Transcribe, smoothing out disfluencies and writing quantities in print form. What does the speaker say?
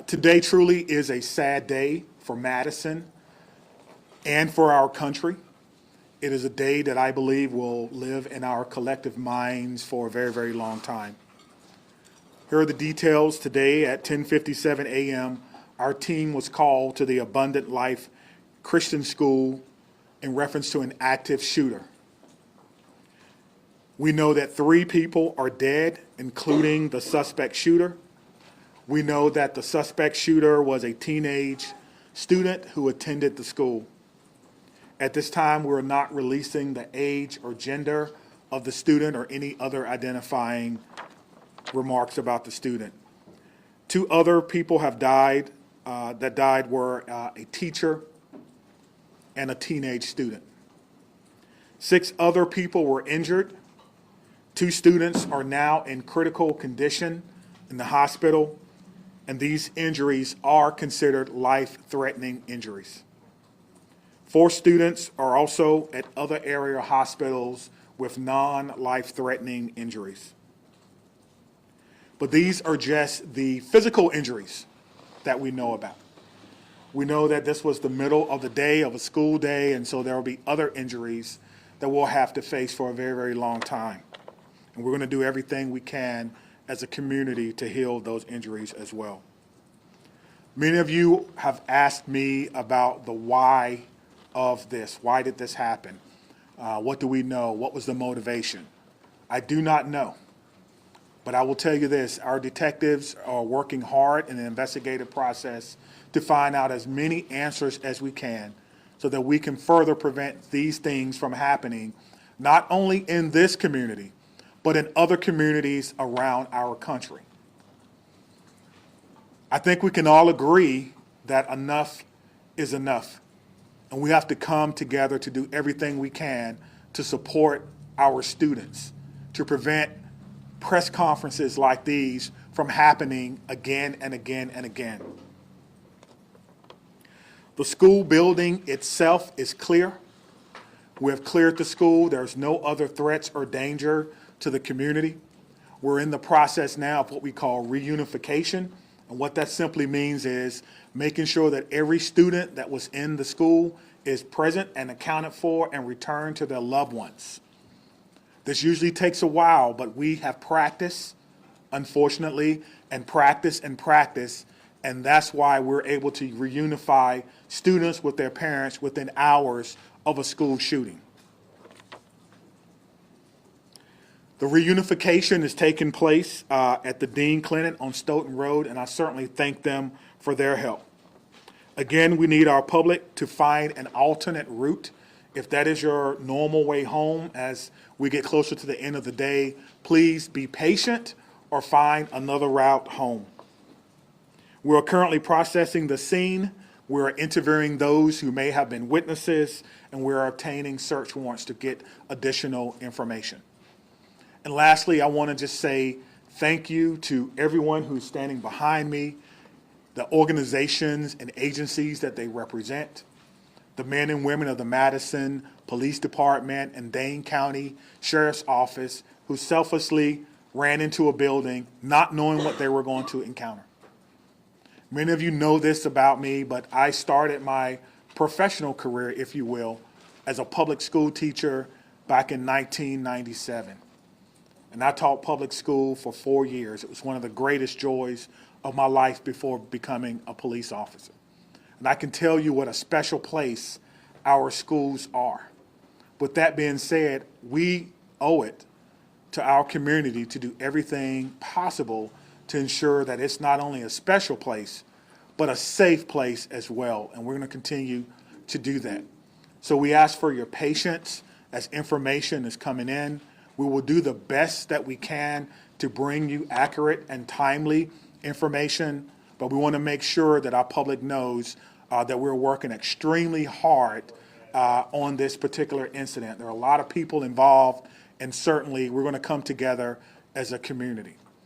Today truly is a sad day for Madison and for our country. It is a day that I believe will live in our collective minds for a very, very long time. Here are the details. Today at 10:57 a.m., our team was called to the Abundant Life Christian School in reference to an active shooter. We know that 3 people are dead, including the suspect shooter. We know that the suspect shooter was a teenage student who attended the school. At this time, we're not releasing the age or gender of the student or any other identifying remarks about the student. 2 other people have died. That died were a teacher and a teenage student. 6 other people were injured. 2 students are now in critical condition in the hospital, and these injuries are considered life-threatening injuries. 4 students are also at other area hospitals with non-life-threatening injuries. But these are just the physical injuries that we know about. We know that this was the middle of the day of a school day, and so there will be other injuries that we'll have to face for a very, very long time. And we're going to do everything we can as a community to heal those injuries as well. Many of you have asked me about the why of this. Why did this happen? What do we know? What was the motivation? I do not know. But I will tell you this, our detectives are working hard in the investigative process to find out as many answers as we can so that we can further prevent these things from happening, not only in this community, but in other communities around our country. I think we can all agree that enough is enough, and we have to come together to do everything we can to support our students, to prevent press conferences like these from happening again and again and again. The school building itself is clear. We have cleared the school. There's no other threats or danger to the community. We're in the process now of what we call reunification. And what that simply means is making sure that every student that was in the school is present and accounted for and returned to their loved ones. This usually takes a while, but we have practiced, unfortunately, and practice, and that's why we're able to reunify students with their parents within hours of a school shooting. The reunification is taking place at the Dean Clinic on Stoughton Road, and I certainly thank them for their help. Again, we need our public to find an alternate route. If that is your normal way home as we get closer to the end of the day, please be patient or find another route home. We are currently processing the scene. We are interviewing those who may have been witnesses, and we are obtaining search warrants to get additional information. And lastly, I want to just say thank you to everyone who's standing behind me, the organizations and agencies that they represent, the men and women of the Madison Police Department and Dane County Sheriff's Office who selflessly ran into a building not knowing what they were going to encounter. Many of you know this about me, but I started my professional career, if you will, as a public school teacher back in 1997. And I taught public school for 4 years. It was one of the greatest joys of my life before becoming a police officer. And I can tell you what a special place our schools are. With that being said, we owe it to our community to do everything possible to ensure that it's not only a special place, but a safe place as well. And we're going to continue to do that. So we ask for your patience as information is coming in. We will do the best that we can to bring you accurate and timely information, but we want to make sure that our public knows that we're working extremely hard on this particular incident. There are a lot of people involved, and certainly we're going to come together as a community.